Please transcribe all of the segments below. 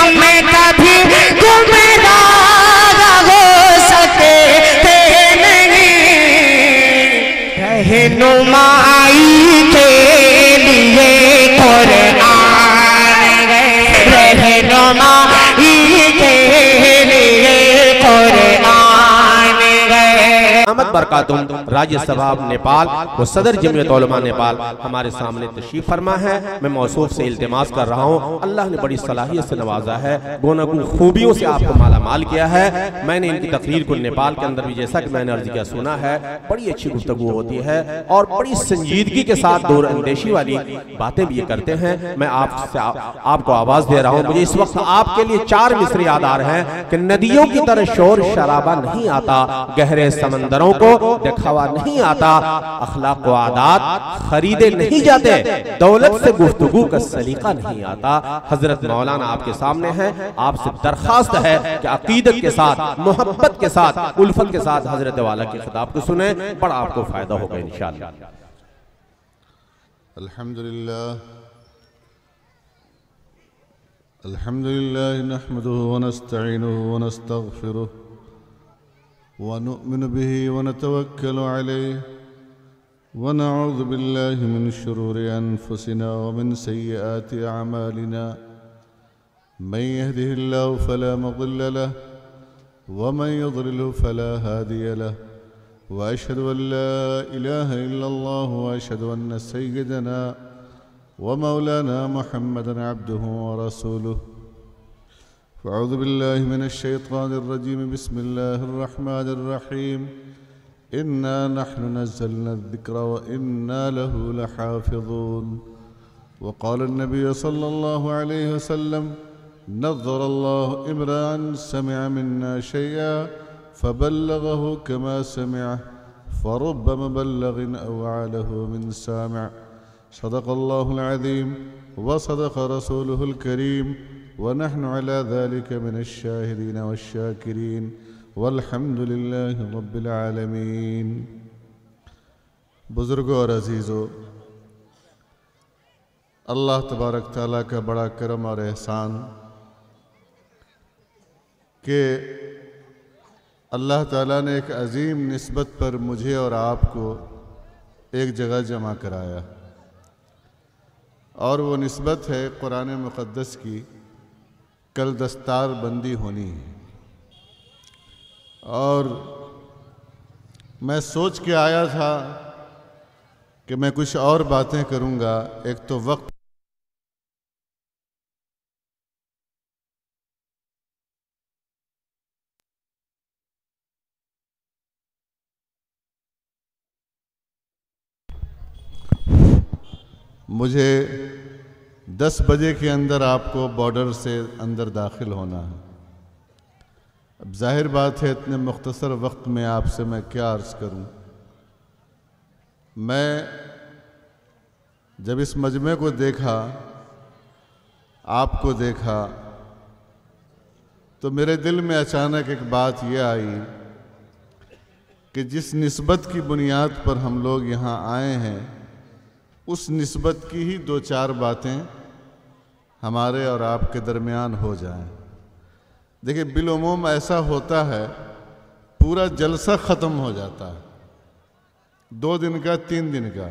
हमें कभी गुमराह हो सकते नहीं, रहनुमाई के लिए कुरान, रहनुमाई के लिए कुरान गए। अहमद बरकातुम राज्य सभा नेपाल व सदर जमीयत उलमा नेपाल हमारे सामने तशरीफ फरमा है। मैं मौसूफ से इल्तिमास कर रहा हूँ, अल्लाह ने बड़ी सलाहियत से नवाजा है, गुनागुन खूबियों से आपको माला माल किया है। मैंने इनकी तकरीर को नेपाल के अंदर भी, जैसा कि मैंने अर्ज किया, सुना है। बड़ी अच्छी गुफ्तगू होती है और बड़ी संजीदगी के साथ दूर अंदेशी वाली बातें भी ये करते हैं। मैं आपको आवाज दे रहा हूँ। मुझे इस वक्त आपके लिए 4 मिसरे याद आ रहे हैं कि नदियों की तरह शोर शराबा नहीं आता, गहरे समंदरों को दिखावा नहीं आता, अखलाक व आदात खरीदे नहीं जाते, दौलत से गुफ्तगू का सलीका नहीं आता। हजरत मौलाना आपके सामने है, आपसे दरखास्त है कि अकीदत के साथ, मोहब्बत के साथ, उल्फत के साथ हजरत वाला के खिताब को सुने, बड़ा आपको फायदा होगा इंशाअल्लाह। अल्हम्दुलिल्लाह अल्हम्दुलिल्लाह नहमदुहु व नस्तईनुहु व नस्तगफिरुह व नु'मिनु बिही व नतवक्कलु अलैहि व नऊज़ु बिल्लाहि मिन शुरूरि अनफुसिना व मिन सय्यिआति अअमालिना मन यहदिहिल्लाहु फला मुदिल्ल लहु व मन युद्लिलहु फला हादिय लहु व अशहदु अन ला इलाहा इल्लल्लाह व अशहदु अन्न सय्यदना व मौलाना मुहम्मदन अब्दुहु व रसूलुहु। फ़अऊज़ु बिल्लाहि मिनश शैतानिर रजीम, बिस्मिल्लाहिर रहमानिर रहीम। इन्ना नहनु नज़्ज़लना ज़िक्र व इन्ना लहु लहाफ़िज़ून। व क़ाल अन्नबिय्यु सल्लल्लाहु अलैहि वसल्लम नज़्ज़रल्लाहु इम्राअन समिअ मिन्ना शैअन फ़बल्लगहु कमा समिअह फ़रुब्ब मुबल्लिगिन अवअ लहु मिन सामिअ। सदक़ल्लाहुल अज़ीम व सदक़ रसूलुहुल करीम व नहनु अला ज़ालिका मिनश शाहिदीन वश्शाकिरीन वल्हम्दुलिल्लाहि रब्बिल आलमीन। बुज़ुर्गों और अज़ीज़ों, अल्लाह तबारक ताला का बड़ा करम और एहसान कि अल्लाह ताला ने एक अज़ीम निस्बत पर मुझे और आपको एक जगह जमा कराया, और वो निस्बत है कुरान मुक़द्दस की। कल दस्तार बंदी होनी है और मैं सोच के आया था कि मैं कुछ और बातें करूँगा। एक तो वक्त मुझे 10 बजे के अंदर आपको बॉर्डर से अंदर दाखिल होना है। अब जाहिर बात है इतने मुख्तसर वक्त में आपसे मैं क्या अर्ज़ करूं। मैं जब इस मजमे को देखा, आपको देखा, तो मेरे दिल में अचानक एक बात यह आई कि जिस निस्बत की बुनियाद पर हम लोग यहाँ आए हैं, उस निस्बत की ही 2-4 बातें हमारे और आपके दरमियान हो जाएं। देखिए, बिलउमूम ऐसा होता है, पूरा जलसा ख़त्म हो जाता है, 2 दिन का, 3 दिन का,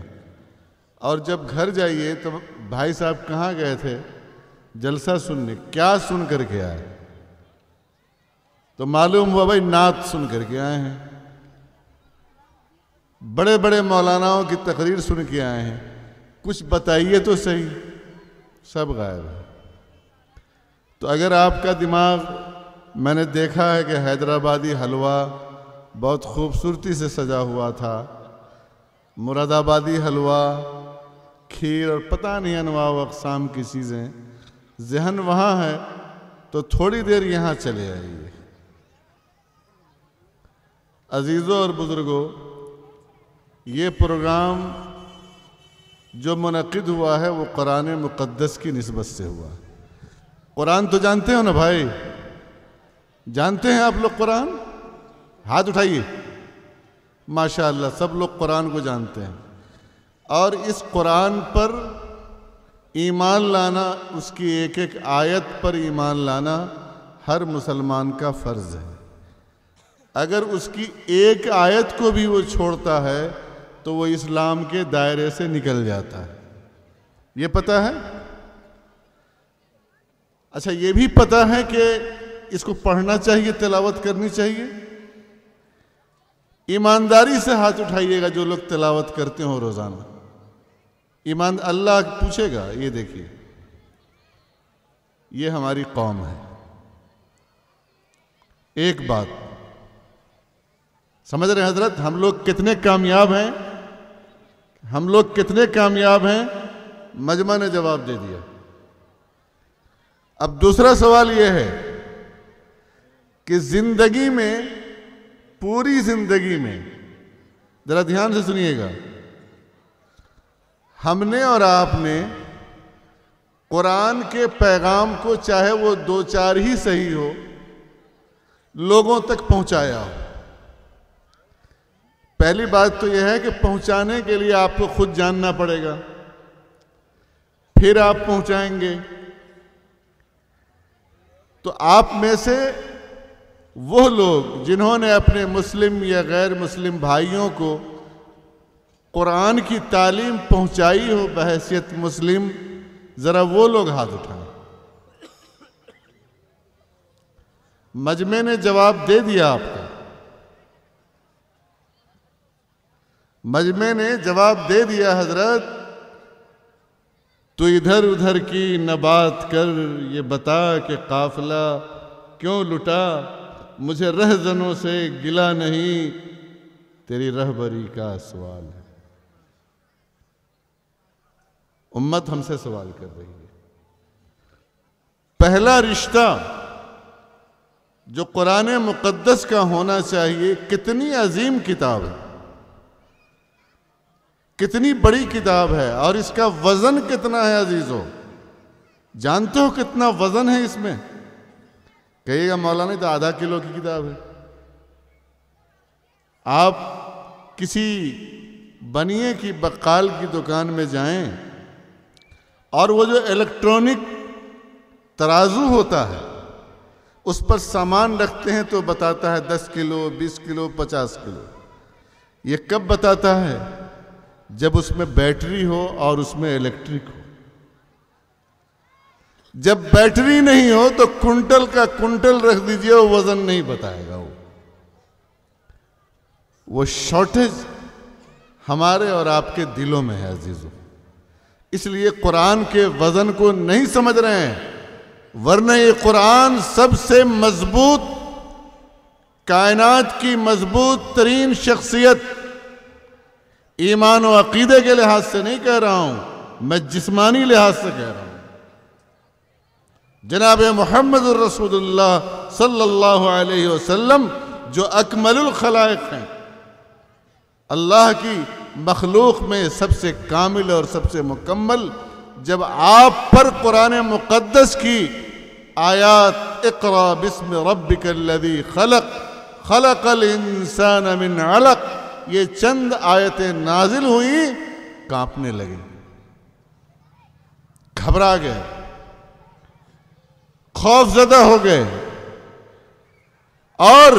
और जब घर जाइए तो भाई साहब कहाँ गए थे जलसा सुनने, क्या सुन करके आए? तो मालूम हुआ भाई नात सुन करके आए हैं, बड़े बड़े मौलानाओं की तकरीर सुन के आए हैं। कुछ बताइए तो सही, सब गायब है। तो अगर आपका दिमाग, मैंने देखा है कि हैदराबादी हलवा बहुत खूबसूरती से सजा हुआ था, मुरादाबादी हलवा, खीर और पता नहीं अनवा व अक़साम की चीज़ें, ज़हन वहाँ है तो थोड़ी देर यहाँ चले आइए। अजीज़ों और बुज़ुर्गों, ये प्रोग्राम जो मुनक़िद हुआ है वो कुरान मुक़द्दस की निस्बत से हुआ। कुरान तो जानते हो ना भाई, जानते हैं आप लोग कुरान? हाथ उठाइए। माशाअल्लाह, सब लोग कुरान को जानते हैं। और इस कुरान पर ईमान लाना, उसकी एक एक आयत पर ईमान लाना हर मुसलमान का फ़र्ज़ है। अगर उसकी एक आयत को भी वो छोड़ता है तो वो इस्लाम के दायरे से निकल जाता है। ये पता है? अच्छा, ये भी पता है कि इसको पढ़ना चाहिए, तिलावत करनी चाहिए? ईमानदारी से हाथ उठाइएगा जो लोग तिलावत करते हो रोज़ाना। ईमान अल्लाह पूछेगा। ये देखिए, ये हमारी कौम है। एक बात समझ रहे हैं हजरत, हम लोग कितने कामयाब हैं? हम लोग कितने कामयाब हैं? मजमा ने जवाब दे दिया। अब दूसरा सवाल यह है कि जिंदगी में, पूरी जिंदगी में, जरा ध्यान से सुनिएगा, हमने और आपने कुरान के पैगाम को, चाहे वो दो चार ही सही हो, लोगों तक पहुंचाया हो। पहली बात तो यह है कि पहुंचाने के लिए आपको खुद जानना पड़ेगा, फिर आप पहुंचाएंगे। तो आप में से वो लोग जिन्होंने अपने मुस्लिम या गैर मुस्लिम भाइयों को कुरान की तालीम पहुंचाई हो बहैसियत मुस्लिम, जरा वो लोग हाथ उठाएं। मजमे ने जवाब दे दिया आपको। मजमे ने जवाब दे दिया हजरत, तो इधर उधर की न बात कर, ये बता कि काफिला क्यों लुटा, मुझे रहजनों से गिला नहीं, तेरी रहबरी का सवाल है। उम्मत हमसे सवाल कर रही है। पहला रिश्ता जो कुरान मुक़द्दस का होना चाहिए, कितनी अजीम किताब है, कितनी बड़ी किताब है, और इसका वजन कितना है अजीजों? जानते हो कितना वजन है इसमें? कहिएगा मौलाना तो आधा किलो की किताब है। आप किसी बनिए की बक्काल की दुकान में जाएं और वो जो इलेक्ट्रॉनिक तराजू होता है उस पर सामान रखते हैं तो बताता है 10 किलो, 20 किलो, 50 किलो। ये कब बताता है? जब उसमें बैटरी हो और उसमें इलेक्ट्रिक हो। जब बैटरी नहीं हो तो कुंटल का कुंटल रख दीजिए, वो वजन नहीं बताएगा। वो शॉर्टेज हमारे और आपके दिलों में है अजीजों। इसलिए कुरान के वजन को नहीं समझ रहे हैं, वरना ये कुरान सबसे मजबूत, कायनात की मजबूत तरीन शख्सियत, ईमान और अकीदे के लिहाज से नहीं कह रहा हूं, मैं जिस्मानी लिहाज से कह रहा हूं। जनाब मोहम्मद रसूलुल्लाह सल्लल्लाहु अलैहि वसल्लम जो अकमलुल खलाइक हैं, अल्लाह की मखलूक में सबसे कामिल और सबसे मुकम्मल, जब आप पर कुरान मुक़द्दस की आयात इक़रा बिस्मि रब्बिकल्लज़ी खलक़ खलक़ल इंसान मिन अलक़, ये चंद आयतें नाजिल हुई, कांपने लगी, घबरा गए, खौफज़दा हो गए और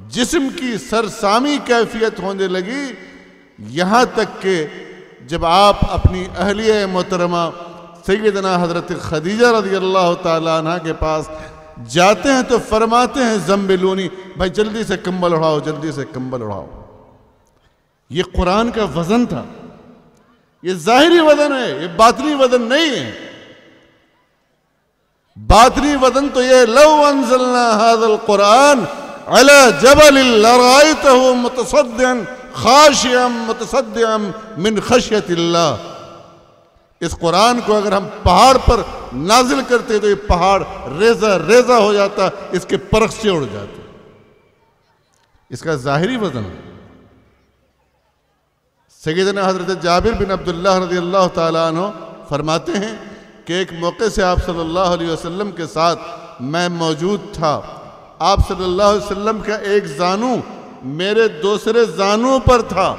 जिस्म की सरसामी कैफियत होने लगी। यहां तक कि जब आप अपनी अहलिया मोहतरमा सैयदना हज़रत खदीजा रज़ियल्लाहु ताला अन्हा के पास जाते हैं तो फरमाते हैं ज़म्बिलूनी, भाई जल्दी से कंबल उड़ाओ, जल्दी से कंबल उड़ाओ। ये कुरान का वजन था, ये ज़ाहिरी वजन है, ये बातनी वजन नहीं है। बातनी वजन तो ये लौ अंज़लना हाज़ल कुरान अला जबलिन लरायतहु मुतसद्दिअन खाशिअन मुतसद्दिअन मिन खश्यतिल्लाह। इस कुरान को अगर हम पहाड़ पर नाजिल करते तो ये पहाड़ रेजा रेजा हो जाता, इसके परख से उड़ जाते। इसका ज़ाहिरी वजन। सैयदना हज़रत जाबिर बिन अब्दुल्लाह रज़ियल्लाहु ताला अन्हु फरमाते हैं कि एक मौके से आप सल्लल्लाहु अलैहि वसल्लम के साथ मैं मौजूद था। आप सल्लल्लाहु अलैहि वसल्लम का एक जानू मेरे दूसरे जानू पर था।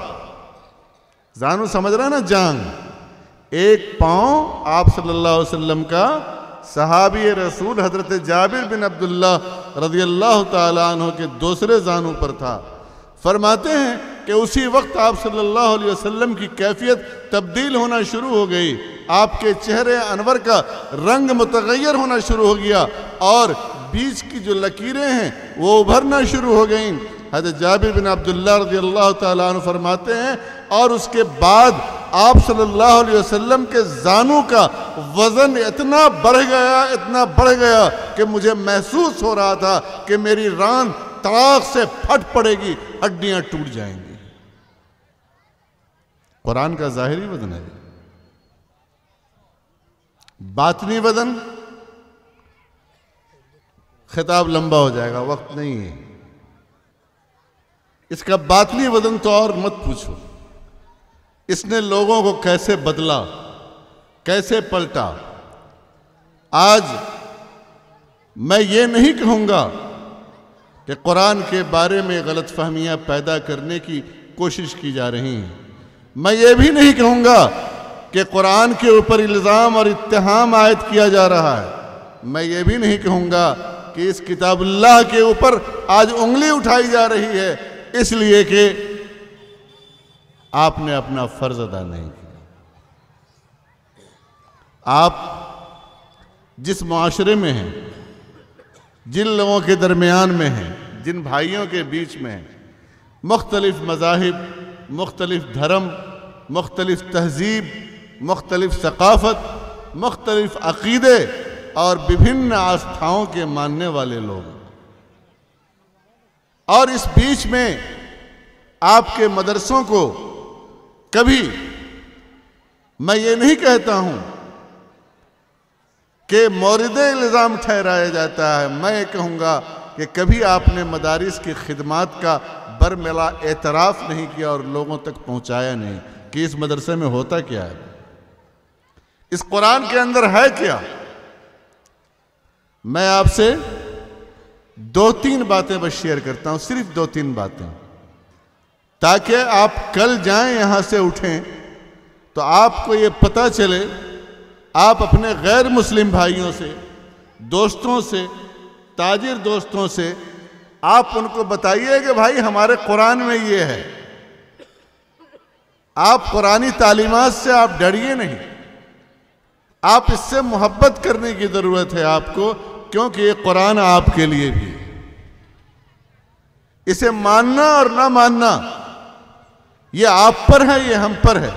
जानू समझ रहा है ना, जांग। एक पांव आप सल्लल्लाहु अलैहि वसल्लम का सहाबी रसूल हजरत जाबिर बिन अब्दुल्ला रज़ियल्लाहु ताला अन्हु के दूसरे जानू पर था। फरमाते हैं कि उसी वक्त आप सल्लल्लाहु अलैहि वसल्लम की कैफियत तब्दील होना शुरू हो गई, आपके चेहरे अनवर का रंग मुतगय्यर होना शुरू हो गया और बीच की जो लकीरें हैं वो उभरना शुरू हो गईं। हज़रत जाबिर बिन अब्दुल्ला रज़ियल्लाहु ताला अन्हु फरमाते हैं और उसके बाद आप सल्लल्लाहु अलैहि वसल्लम के जानू का वजन इतना बढ़ गया कि मुझे महसूस हो रहा था कि मेरी रान तड़ाक से फट पड़ेगी, हड्डियां टूट जाएंगी। कुरान का ज़ाहिरी वजन है, बातनी वजन खिताब लंबा हो जाएगा, वक्त नहीं है। इसका बातनी वजन तो और मत पूछो, इसने लोगों को कैसे बदला, कैसे पलटा। आज मैं ये नहीं कहूंगा कि कुरान के बारे में गलत फहमियां पैदा करने की कोशिश की जा रही हैं। मैं ये भी नहीं कहूंगा कि कुरान के ऊपर इल्ज़ाम और इत्तेहाम आयद किया जा रहा है। मैं ये भी नहीं कहूंगा कि इस किताबुल्लाह के ऊपर आज उंगली उठाई जा रही है इसलिए कि आपने अपना फर्ज अदा नहीं किया। आप जिस मुआशरे में हैं, जिन लोगों के दरमियान में हैं, जिन भाइयों के बीच में हैं, मुख्तलिफ मज़ाहिब, मुख्तलिफ धर्म, मुख्तलिफ तहजीब, मुख्तलिफ सकाफ़त, मुख्तलिफ अक़ीदे और विभिन्न आस्थाओं के मानने वाले लोग, और इस बीच में आपके मदरसों को कभी मैं ये नहीं कहता हूं कि मौरिदे इल्ज़ाम ठहराया जाता है, मैं ये कहूँगा कि कभी आपने मदारिस की खिदमात का बरमिला एतराफ़ नहीं किया और लोगों तक पहुँचाया नहीं कि इस मदरसे में होता क्या है, इस कुरान के अंदर है क्या। मैं आपसे 2-3 बातें बस शेयर करता हूँ, सिर्फ 2-3 बातें, ताकि आप कल जाएं यहां से उठें तो आपको ये पता चले, आप अपने गैर मुस्लिम भाइयों से, दोस्तों से, ताजिर दोस्तों से आप उनको बताइए कि भाई हमारे कुरान में ये है। आप कुरानी तालीमात से आप डरिए नहीं, आप इससे मोहब्बत करने की ज़रूरत है आपको, क्योंकि ये कुरान आपके लिए भी है। इसे मानना और ना मानना ये आप पर है, ये हम पर है,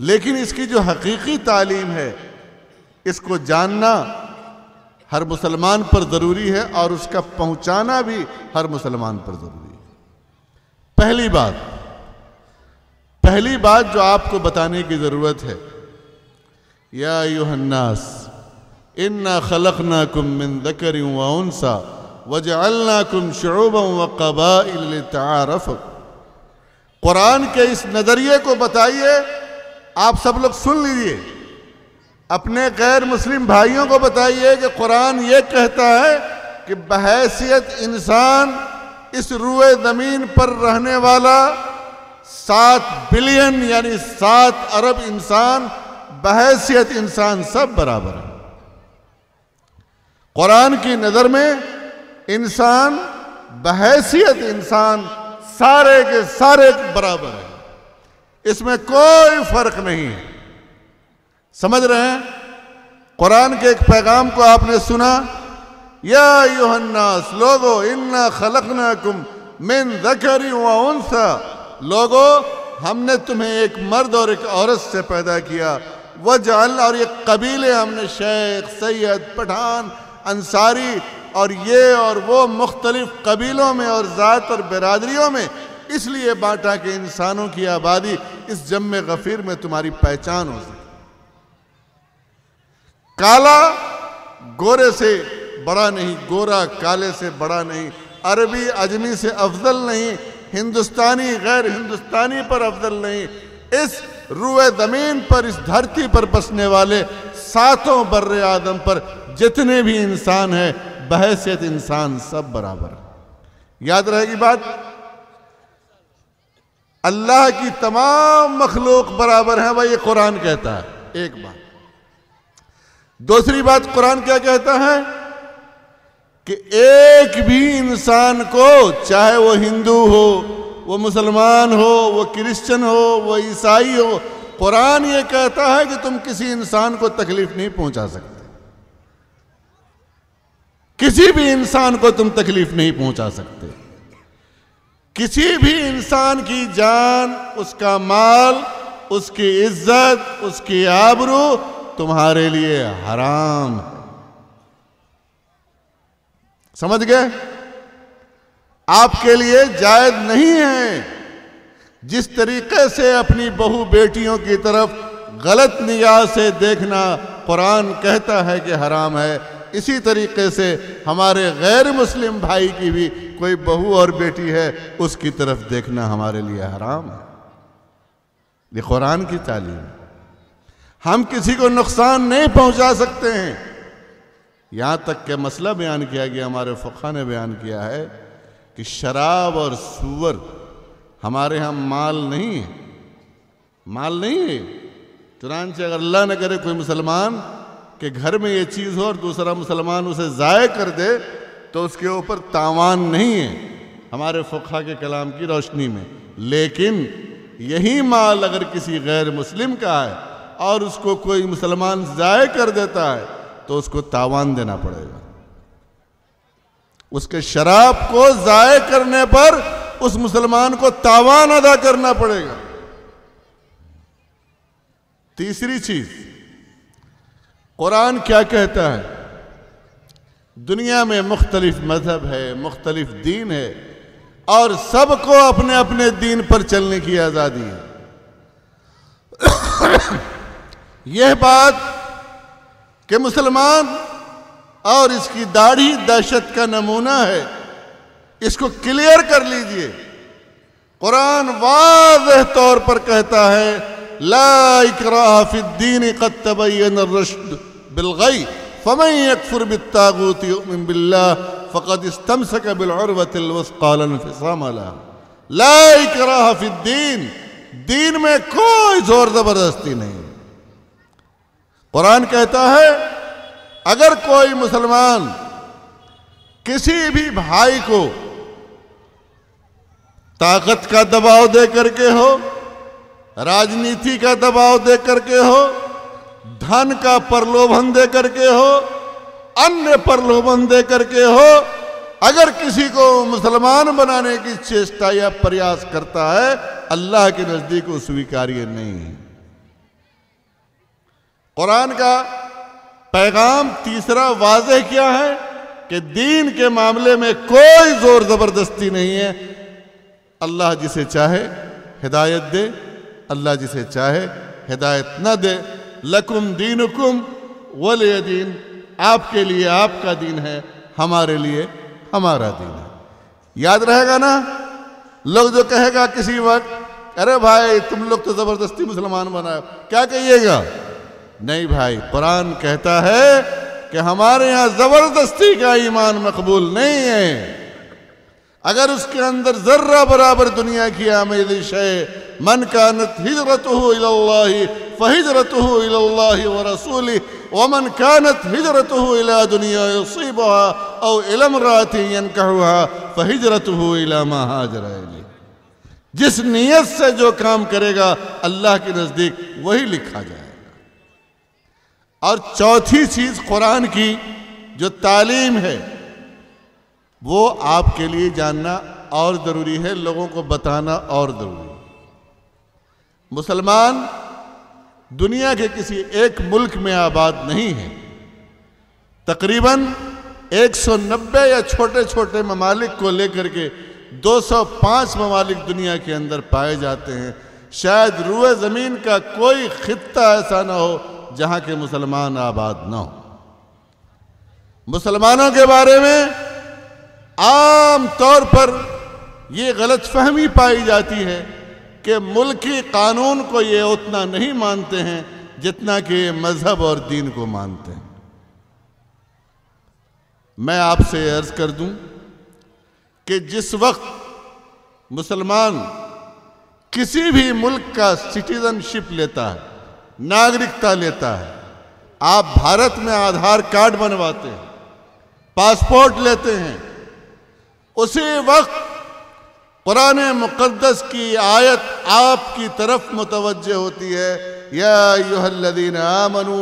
लेकिन इसकी जो हकीकी तालीम है इसको जानना हर मुसलमान पर ज़रूरी है और उसका पहुंचाना भी हर मुसलमान पर ज़रूरी है। पहली बात जो आपको बताने की ज़रूरत है, या अय्युहन्नास इन्ना खलक़नाकुम मिन ज़करिन व उन्सा वजअलनाकुम शुऊबन व क़बाइल लितआरफ़ू। कुरान के इस नज़रिए को बताइए, आप सब लोग सुन लीजिए, अपने गैर मुस्लिम भाइयों को बताइए कि कुरान ये कहता है कि बहैसियत इंसान इस रूए ज़मीन पर रहने वाला 7 बिलियन यानी 7 अरब इंसान, बहैसियत इंसान सब बराबर है। कुरान की नज़र में इंसान, बहैसियत इंसान सारे के सारे बराबर है, इसमें कोई फर्क नहीं है। समझ रहे हैं? कुरान के एक पैगाम को आपने सुना, या अय्युहन्नास लोगो इन्ना खलक़नाकुम मिन ज़करिन व उन्सा, लोगो हमने तुम्हें एक मर्द और एक औरत से पैदा किया, वजअल, और ये कबीले हमने शेख, सैयद, पठान, अंसारी और ये और वो मुख्तलिफ कबीलों में और ज़ात और बिरादरियों में इसलिए बांटा कि इंसानों की आबादी इस जम्मे गफीर में तुम्हारी पहचान हो सके। काला गोरे से बड़ा नहीं, गोरा काले से बड़ा नहीं, अरबी अजमी से अफजल नहीं, हिंदुस्तानी गैर हिंदुस्तानी पर अफजल नहीं। इस रूए ज़मीन पर, इस धरती पर बसने वाले 7 बर्रे आदम पर जितने भी इंसान हैं, बहैसियत इंसान सब बराबर। याद रहेगी बात। अल्लाह की तमाम मखलूक बराबर है, वही कुरान कहता है। एक बात। दूसरी बात, कुरान क्या कहता है कि एक भी इंसान को, चाहे वो हिंदू हो, वो मुसलमान हो, वो क्रिश्चियन हो, वो ईसाई हो, कुरान ये कहता है कि तुम किसी इंसान को तकलीफ नहीं पहुंचा सकते। किसी भी इंसान को तुम तकलीफ नहीं पहुंचा सकते। किसी भी इंसान की जान, उसका माल, उसकी इज्जत, उसकी आबरू तुम्हारे लिए हराम है। समझ गए? आपके लिए जायज नहीं है। जिस तरीके से अपनी बहू बेटियों की तरफ गलत निगाह से देखना कुरान कहता है कि हराम है, इसी तरीके से हमारे गैर मुस्लिम भाई की भी कोई बहू और बेटी है, उसकी तरफ देखना हमारे लिए हराम है। ये कुरान की तालीम। हम किसी को नुकसान नहीं पहुंचा सकते हैं। यहां तक के मसला बयान किया गया, हमारे फुक़हा ने बयान किया है कि शराब और सूअर हमारे यहाँ माल नहीं है, माल नहीं है। चुनांचे अगर अल्लाह न करे कोई मुसलमान के घर में ये चीज़ हो और दूसरा मुसलमान उसे ज़ाय कर दे, तो उसके ऊपर तावान नहीं है हमारे फुक़हा के कलाम की रोशनी में। लेकिन यही माल अगर किसी गैर मुस्लिम का है और उसको कोई मुसलमान ज़ाय कर देता है, तो उसको तावान देना पड़ेगा। उसके शराब को ज़ाय करने पर उस मुसलमान को तावान अदा करना पड़ेगा। तीसरी चीज, कुरान क्या कहता है? दुनिया में मुख्तलिफ मजहब है, मुख्तलिफ दीन है, और सबको अपने अपने दीन पर चलने की आज़ादी है। यह बात कि मुसलमान और इसकी दाढ़ी दहशत का नमूना है, इसको क्लियर कर लीजिए। कुरान वाज़ेह तौर पर कहता है, ला इकराह फिद्दीन क़द तबय्यन ar-रुश्द बिल-ग़य फमन यकफुर बित्ताग़ूत युमिन बिल्लाह फ़क़द इस्तमसक बिल-उर्वतिल वुस्क़ा ला इंफ़िसाम लहा। ला इकराह फिद्दीन, दीन में कोई जोर जबरदस्ती नहीं। कुरान कहता है अगर कोई मुसलमान किसी भी भाई को ताकत का दबाव दे करके हो, राजनीति का दबाव दे करके हो, धन का प्रलोभन दे करके हो, अन्य प्रलोभन दे करके हो, अगर किसी को मुसलमान बनाने की चेष्टा या प्रयास करता है, अल्लाह के नजदीक वो स्वीकार्य नहीं है। कुरान का पैगाम तीसरा वाज़ेह क्या है कि दीन के मामले में कोई जोर जबरदस्ती नहीं है। अल्लाह जिसे चाहे हिदायत दे, अल्लाह जिसे चाहे हिदायत न दे। लकुम दीनुकुम वलिय दीन, आपके लिए आपका दीन है, हमारे लिए हमारा दीन है। याद रहेगा ना? लोग जो कहेगा किसी वक्त, अरे भाई तुम लोग तो जबरदस्ती मुसलमान बनाओ, क्या कहिएगा? नहीं भाई, कुरान कहता है कि हमारे यहां जबरदस्ती का ईमान मकबूल नहीं है। अगर उसके अंदर जर्रा बराबर दुनिया की आमेज़िश है, मन कानत हिजरतुहु इलल्लाहि फहिजरतुहु इलल्लाहि व रसूलिहि व मन कानत हिजरतुहु इला दुनिया युसीबुहा औ इला इम्राअतिन यनकहुहा फहिजरतुहु इला मा हाजरा इलैहि। जिस नियत से जो काम करेगा अल्लाह के नजदीक वही लिखा जाएगा। और चौथी चीज कुरान की जो तालीम है वो आपके लिए जानना और जरूरी है, लोगों को बताना और जरूरी है। मुसलमान दुनिया के किसी एक मुल्क में आबाद नहीं है। तकरीबन 190 या छोटे छोटे ममालिक को लेकर के 205 ममालिक दुनिया के अंदर पाए जाते हैं। शायद रूए ज़मीन का कोई खित्ता ऐसा ना हो जहां के मुसलमान आबाद ना हो। मुसलमानों के बारे में आम तौर पर यह गलतफहमी पाई जाती है कि मुल्की कानून को ये उतना नहीं मानते हैं जितना कि मजहब और दीन को मानते हैं। मैं आपसे अर्ज कर दूं कि जिस वक्त मुसलमान किसी भी मुल्क का सिटीजनशिप लेता है, नागरिकता लेता है, आप भारत में आधार कार्ड बनवाते हैं, पासपोर्ट लेते हैं, उसी वक्त कुरान मुक़द्दस की आयत आपकी तरफ मुतवज्जे होती है, या अय्युहल्लज़ीना आमनू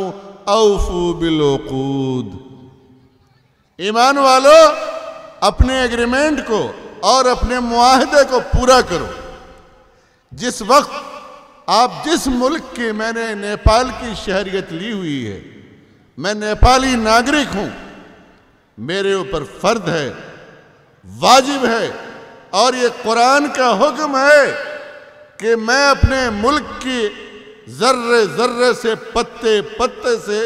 औफू बिल उक़ूद। ईमान वालों, अपने एग्रीमेंट को और अपने मुआहदे को पूरा करो। जिस वक्त आप जिस मुल्क की, मैंने नेपाल की शहरियत ली हुई है, मैं नेपाली नागरिक हूं, मेरे ऊपर फर्ज है, वाजिब है और ये कुरान का हुक्म है कि मैं अपने मुल्क की जर्रे जर्रे से, पत्ते पत्ते से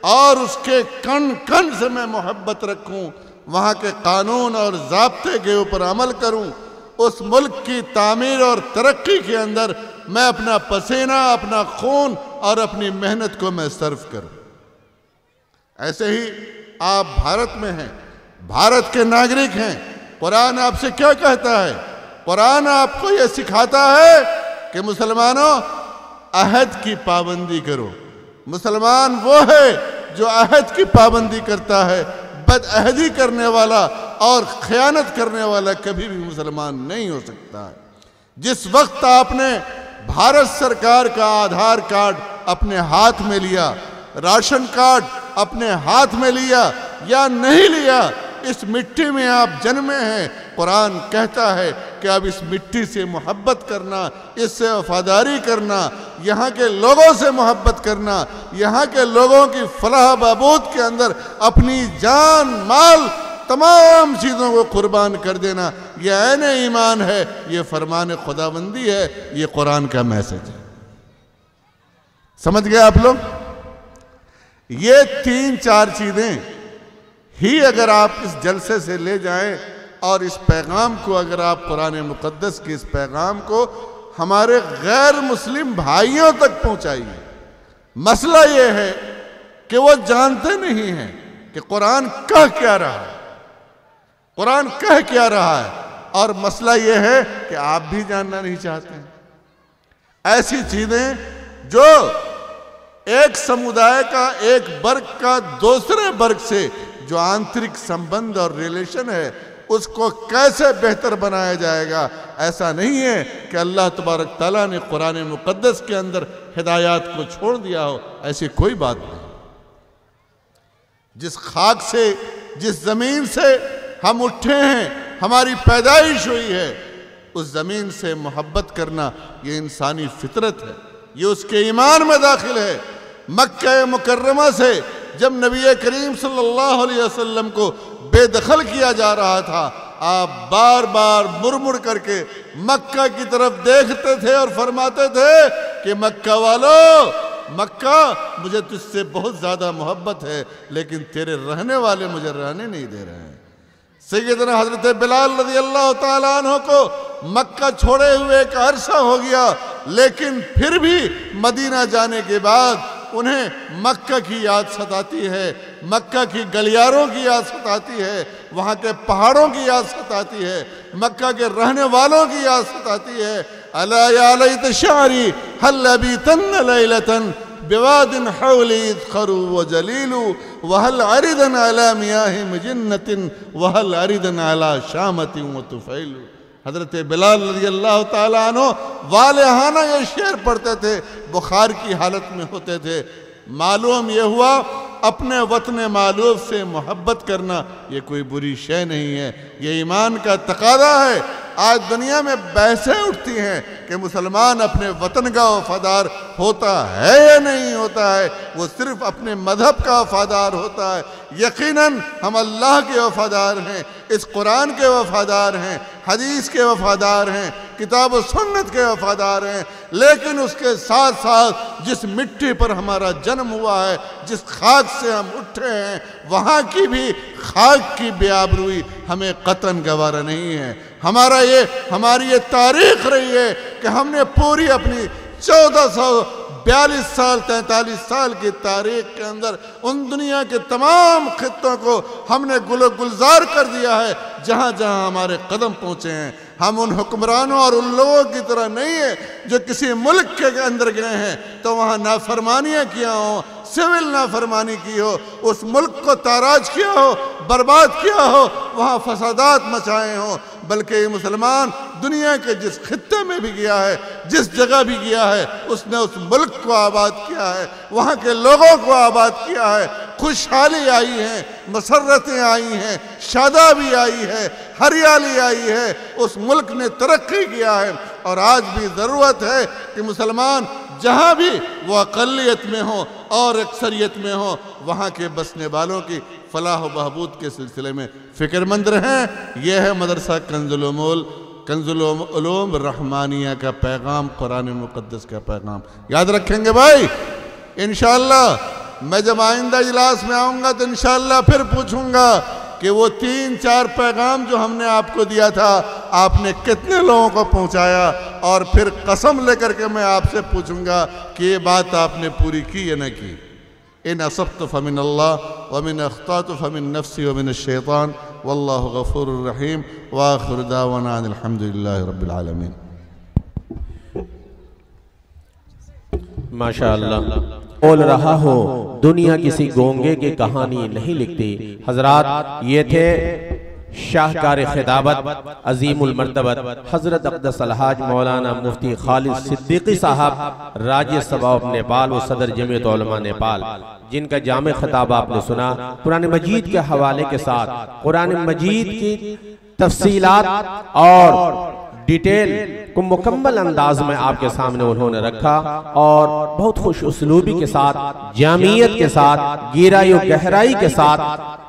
और उसके कण कण से मैं मोहब्बत रखूं, वहाँ के कानून और ज़ाब्ते के ऊपर अमल करूं, उस मुल्क की तामीर और तरक्की के अंदर मैं अपना पसीना, अपना खून और अपनी मेहनत को मैं सर्व करूं। ऐसे ही आप भारत में हैं, भारत के नागरिक हैं। कुरान आपसे क्या कहता है? कुरान आपको यह सिखाता है कि मुसलमानों, अहद की पाबंदी करो। मुसलमान वो है जो अहद की पाबंदी करता है। बदअहदी करने वाला और खयानत करने वाला कभी भी मुसलमान नहीं हो सकता है। जिस वक्त आपने भारत सरकार का आधार कार्ड अपने हाथ में लिया, राशन कार्ड अपने हाथ में लिया या नहीं लिया, इस मिट्टी में आप जन्मे हैं। कुरान कहता है कि अब इस मिट्टी से मोहब्बत करना, इससे वफादारी करना, यहाँ के लोगों से मोहब्बत करना, यहाँ के लोगों की फलाह बहबूद के अंदर अपनी जान माल तमाम चीज़ों को कुर्बान कर देना, यह ऐन ईमान है, ये फरमान खुदाबंदी है, ये कुरान का मैसेज है। समझ गए आप लोग? ये 3-4 चीज़ें ही अगर आप इस जलसे से ले जाएं और इस पैगाम को, अगर आप कुरान मुक़द्दस के इस पैगाम को हमारे गैर मुस्लिम भाइयों तक पहुंचाइए। मसला ये है कि वो जानते नहीं हैं कि कुरान कह क्या रहा है, कुरान कह क्या रहा है, और मसला ये है कि आप भी जानना नहीं चाहते हैं। ऐसी चीजें जो एक समुदाय का, एक वर्ग का दूसरे वर्ग से जो आंतरिक संबंध और रिलेशन है, उसको कैसे बेहतर बनाया जाएगा, ऐसा नहीं है कि अल्लाह तबारक ताला ने कुरान मुक़द्दस के अंदर हिदायत को छोड़ दिया हो, ऐसी कोई बात नहीं। जिस खाक से, जिस ज़मीन से हम उठे हैं, हमारी पैदाइश हुई है, उस ज़मीन से मोहब्बत करना ये इंसानी फितरत है, ये उसके ईमान में दाखिल है। मक्का मुकर्रमा से जब नबी करीम सल्लल्लाहु अलैहि वसल्लम को बेदखल किया जा रहा था, आप बार बार मुड़ करके मक्का की तरफ देखते थे और फरमाते थे कि मक्का वालों, मक्का, मुझे तुझसे बहुत ज़्यादा मोहब्बत है, लेकिन तेरे रहने वाले मुझे रहने नहीं दे रहे हैं। सैयदना हज़रत बिलाल रज़ियल्लाहु ताला अन्हु को मक्का छोड़े हुए एक अरसा हो गया, लेकिन फिर भी मदीना जाने के बाद उन्हें मक्का की याद सताती है, मक्का की गलियारों की याद सताती है, वहाँ के पहाड़ों की याद सताती है, मक्का के रहने वालों की याद सताती है। अला या लैत शारी हल अबीतन लैलतन बिवादिन हौली खरू व जलीलू वहल अरिदन अला मियाहि मुजन्नतिन वहल अरिदन अला शामतिन व तुफैलू। हज़रत बिलाल रज़ियल्लाहु ताला अन्हु वालेहाना ये शेर पढ़ते थे, बुखार की हालत में होते थे। मालूम ये हुआ अपने वतन मालूम से मोहब्बत करना ये कोई बुरी शय नहीं है, ये ईमान का तकादा है। आज दुनिया में बहसें उठती हैं कि मुसलमान अपने वतन का वफादार होता है या नहीं होता है, वो सिर्फ अपने मजहब का वफादार होता है। यकीनन हम अल्लाह के वफादार हैं, इस कुरान के वफादार हैं, हदीस के वफादार हैं, किताब और सुन्नत के वफादार हैं, लेकिन उसके साथ साथ जिस मिट्टी पर हमारा जन्म हुआ है, जिस खाक से हम उठे हैं, वहाँ की भी खाक की बेआबरूई हमें कतन गवारा नहीं है। हमारी ये तारीख रही है कि हमने पूरी अपनी 1442 साल 43 साल की तारीख के अंदर उन दुनिया के तमाम खित्तों को हमने गुलो गुलजार कर दिया है, जहाँ जहाँ हमारे कदम पहुँचे हैं। हम उन हुक्मरानों और उन लोगों की तरह नहीं है जो किसी मुल्क के अंदर गए हैं तो वहाँ नाफरमानियाँ किया हो, सिविल नाफरमानी की हो, उस मुल्क को ताराज किया हो, बर्बाद किया हो, वहाँ फसादात मचाए हों, बल्कि ये मुसलमान दुनिया के जिस खित्ते में भी गया है, जिस जगह भी गया है, उसने उस मुल्क को आबाद किया है, वहाँ के लोगों को आबाद किया है। खुशहाली आई है, मसरतें आई हैं, शादाबी आई है, हरियाली आई है, उस मुल्क ने तरक्की किया है। और आज भी ज़रूरत है कि मुसलमान जहाँ भी वो अक़लियत में हो और अक्सरियत में हो, वहाँ के बसने वालों की फलाह व बहबूद के सिलसिले में फ़िक्रमंद रहें। यह है मदरसा कंजुल उलूम रहमानिया का पैगाम, कुरान मुक़द्दस का पैगाम। याद रखेंगे भाई। इंशाअल्लाह मैं जब आइंदा इजलास में आऊँगा तो इंशाअल्लाह फिर पूछूँगा कि वो 3-4 पैगाम जो हमने आपको दिया था आपने कितने लोगों को पहुंचाया, और फिर कसम लेकर के मैं आपसे पूछूंगा कि ये बात आपने पूरी की या न की। इन असब्तु फमिन अल्लाह व मिन अख्तातु फमिन नफ्सी व मिन शैतान वल्लाहु गफूरुर रहीम व आखिरु दावाना अनिल हम्दुलिल्लाहि रब्बिल आलमीन। माशाअल्लाह। बोल रहा हो दुनिया किसी गोंगे की कहानी नहीं लिखती। हजरात ये थे शाहकार खिताबत अजीमुल मर्तबत हजरत अक़दस अलहाज मौलाना मुफ्ती खालिद सिद्दीकी साहब राज्य सभा नेपाल व सदर जमीयत उलमा नेपाल, जिनका जामे खिताब आपने सुना कुरान मजीद के हवाले के साथ। कुरान मजीद की तफसीलात और डिटेल को मुकम्मल अंदाज में आपके सामने उन्होंने रखा और बहुत खुश उसलूबी के साथ, जामियत के साथ, गहराई और गहराई के साथ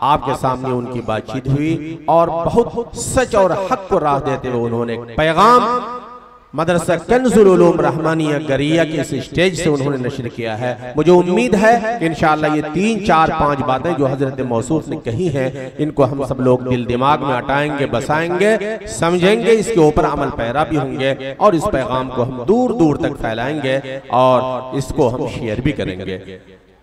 आपके सामने उनकी बातचीत हुई और बहुत सच और हक को राह देते हुए उन्होंने पैगाम मदरसा कंजुल उलूम रहमानिया गरिया के इस स्टेज से उन्होंने नशर किया है। मुझे उम्मीद है कि इंशाअल्लाह ये 3-4-5 बातें जो हजरत मौसूफ ने कही हैं, इनको हम सब लोग दिल दिमाग में हटाएंगे, बसाएंगे, समझेंगे, इसके ऊपर अमल पैरा भी होंगे और इस पैगाम को हम दूर दूर तक फैलाएंगे और इसको हम शेयर भी करेंगे।